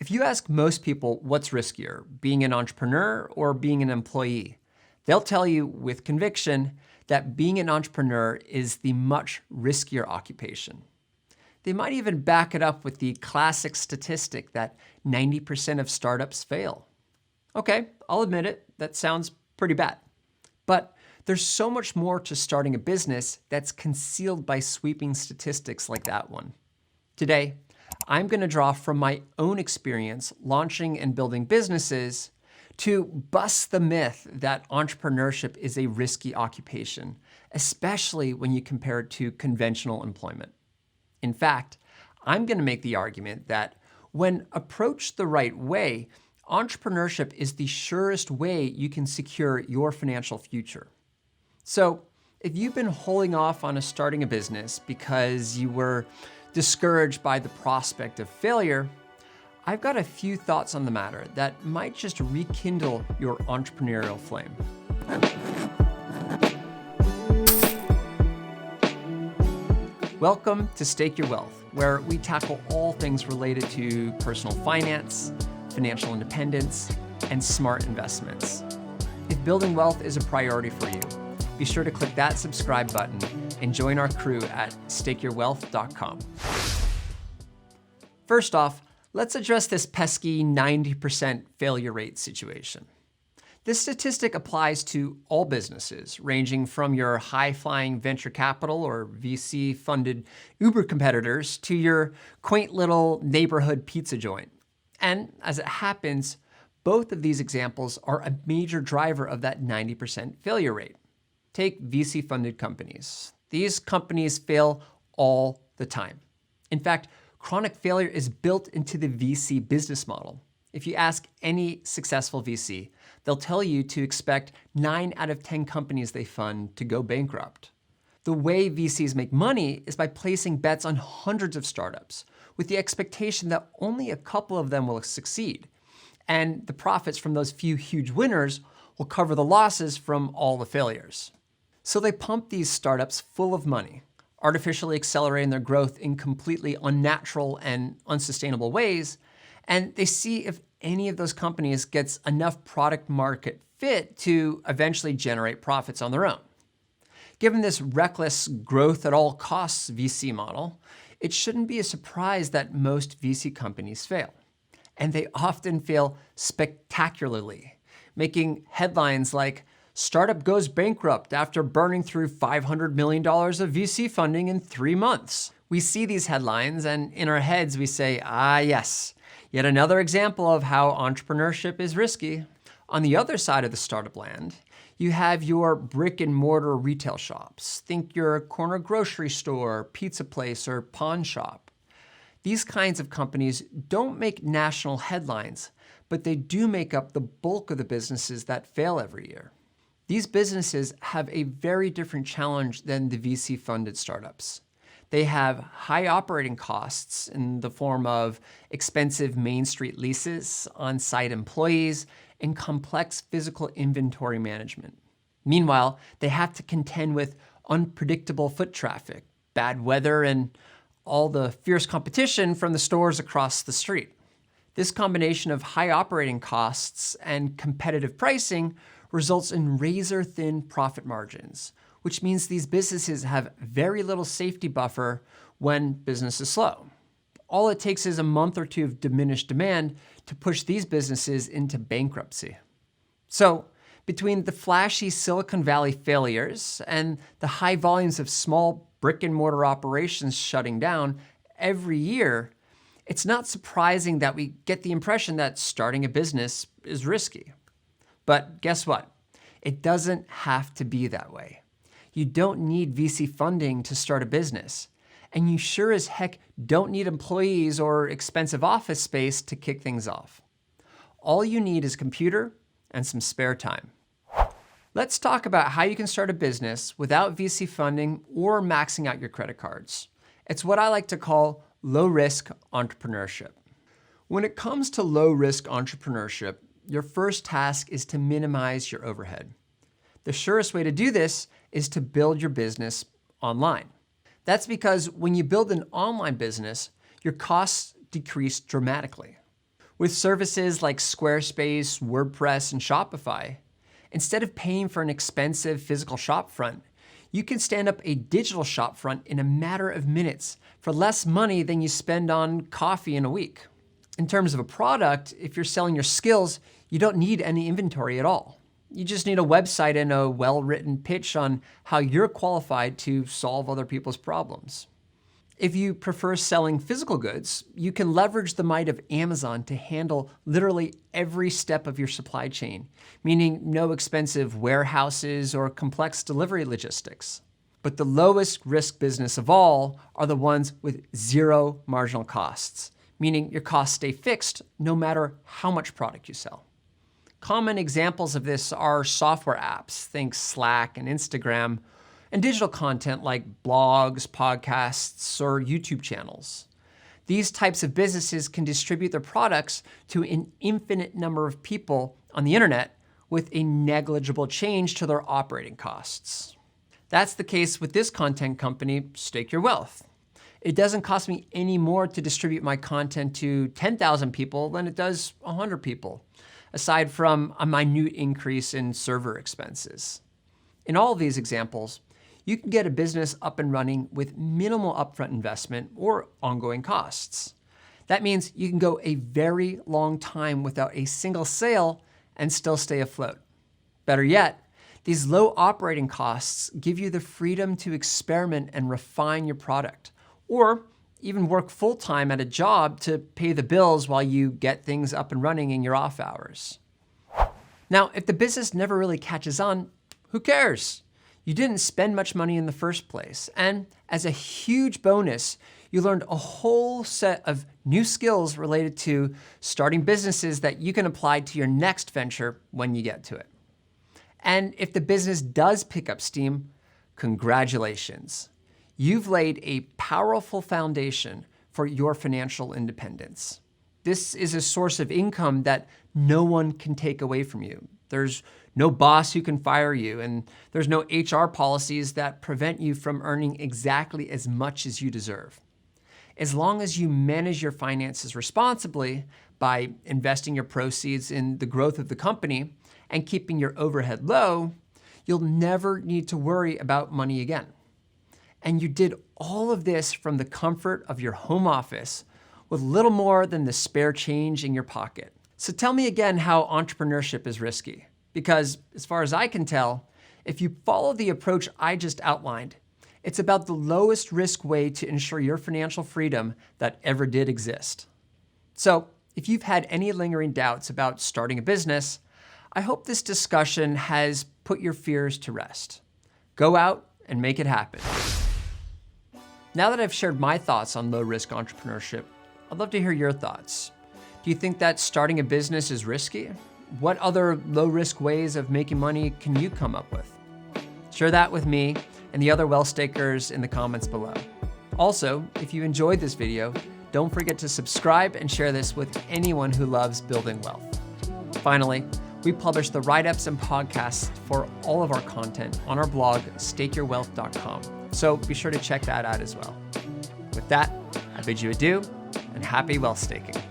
If you ask most people what's riskier, being an entrepreneur or being an employee, they'll tell you with conviction that being an entrepreneur is the much riskier occupation. They might even back it up with the classic statistic that 90% of startups fail. Okay, I'll admit it, that sounds pretty bad. But there's so much more to starting a business that's concealed by sweeping statistics like that one. Today, I'm going to draw from my own experience launching and building businesses to bust the myth that entrepreneurship is a risky occupation, especially when you compare it to conventional employment. In fact, I'm going to make the argument that when approached the right way, entrepreneurship is the surest way you can secure your financial future. So, if you've been holding off on starting a business because you were discouraged by the prospect of failure, I've got a few thoughts on the matter that might just rekindle your entrepreneurial flame. Welcome to Stake Your Wealth, where we tackle all things related to personal finance, financial independence, and smart investments. If building wealth is a priority for you, be sure to click that subscribe button and join our crew at stakeyourwealth.com. First off, let's address this pesky 90% failure rate situation. This statistic applies to all businesses, ranging from your high-flying venture capital or VC-funded Uber competitors to your quaint little neighborhood pizza joint. And as it happens, both of these examples are a major driver of that 90% failure rate. Take VC-funded companies. These companies fail all the time. In fact, chronic failure is built into the VC business model. If you ask any successful VC, they'll tell you to expect 9 out of 10 companies they fund to go bankrupt. The way VCs make money is by placing bets on hundreds of startups with the expectation that only a couple of them will succeed. And the profits from those few huge winners will cover the losses from all the failures. So they pump these startups full of money, artificially accelerating their growth in completely unnatural and unsustainable ways, and they see if any of those companies gets enough product market fit to eventually generate profits on their own. Given this reckless growth at all costs VC model, it shouldn't be a surprise that most VC companies fail. And they often fail spectacularly, making headlines like, "Startup goes bankrupt after burning through $500 million of VC funding in 3 months." We see these headlines and in our heads we say, yes, yet another example of how entrepreneurship is risky. On the other side of the startup land, you have your brick and mortar retail shops. Think your corner grocery store, pizza place, or pawn shop. These kinds of companies don't make national headlines, but they do make up the bulk of the businesses that fail every year. These businesses have a very different challenge than the VC-funded startups. They have high operating costs in the form of expensive Main Street leases, on-site employees, and complex physical inventory management. Meanwhile, they have to contend with unpredictable foot traffic, bad weather, and all the fierce competition from the stores across the street. This combination of high operating costs and competitive pricing results in razor-thin profit margins, which means these businesses have very little safety buffer when business is slow. All it takes is a month or two of diminished demand to push these businesses into bankruptcy. So, between the flashy Silicon Valley failures and the high volumes of small brick-and-mortar operations shutting down every year, it's not surprising that we get the impression that starting a business is risky. But guess what? It doesn't have to be that way. You don't need VC funding to start a business. And you sure as heck don't need employees or expensive office space to kick things off. All you need is a computer and some spare time. Let's talk about how you can start a business without VC funding or maxing out your credit cards. It's what I like to call low-risk entrepreneurship. When it comes to low-risk entrepreneurship, your first task is to minimize your overhead. The surest way to do this is to build your business online. That's because when you build an online business, your costs decrease dramatically. With services like Squarespace, WordPress, and Shopify, instead of paying for an expensive physical shopfront, you can stand up a digital shopfront in a matter of minutes for less money than you spend on coffee in a week. In terms of a product, if you're selling your skills, you don't need any inventory at all. You just need a website and a well-written pitch on how you're qualified to solve other people's problems. If you prefer selling physical goods, you can leverage the might of Amazon to handle literally every step of your supply chain, meaning no expensive warehouses or complex delivery logistics. But the lowest risk business of all are the ones with zero marginal costs, meaning your costs stay fixed no matter how much product you sell. Common examples of this are software apps, think Slack and Instagram, and digital content like blogs, podcasts, or YouTube channels. These types of businesses can distribute their products to an infinite number of people on the internet with a negligible change to their operating costs. That's the case with this content company, Stake Your Wealth. It doesn't cost me any more to distribute my content to 10,000 people than it does 100 people, aside from a minute increase in server expenses. In all of these examples, you can get a business up and running with minimal upfront investment or ongoing costs. That means you can go a very long time without a single sale and still stay afloat. Better yet, these low operating costs give you the freedom to experiment and refine your product, or even work full-time at a job to pay the bills while you get things up and running in your off hours. Now, if the business never really catches on, who cares? You didn't spend much money in the first place. And as a huge bonus, you learned a whole set of new skills related to starting businesses that you can apply to your next venture when you get to it. And if the business does pick up steam, congratulations. You've laid a powerful foundation for your financial independence. This is a source of income that no one can take away from you. There's no boss who can fire you, and there's no HR policies that prevent you from earning exactly as much as you deserve. As long as you manage your finances responsibly by investing your proceeds in the growth of the company and keeping your overhead low, you'll never need to worry about money again. And you did all of this from the comfort of your home office with little more than the spare change in your pocket. So tell me again how entrepreneurship is risky. Because as far as I can tell, if you follow the approach I just outlined, it's about the lowest risk way to ensure your financial freedom that ever did exist. So if you've had any lingering doubts about starting a business, I hope this discussion has put your fears to rest. Go out and make it happen. Now that I've shared my thoughts on low-risk entrepreneurship, I'd love to hear your thoughts. Do you think that starting a business is risky? What other low-risk ways of making money can you come up with? Share that with me and the other wealth stakers in the comments below. Also, if you enjoyed this video, don't forget to subscribe and share this with anyone who loves building wealth. Finally, we publish the write-ups and podcasts for all of our content on our blog, stakeyourwealth.com. So be sure to check that out as well. With that, I bid you adieu and happy wealth staking.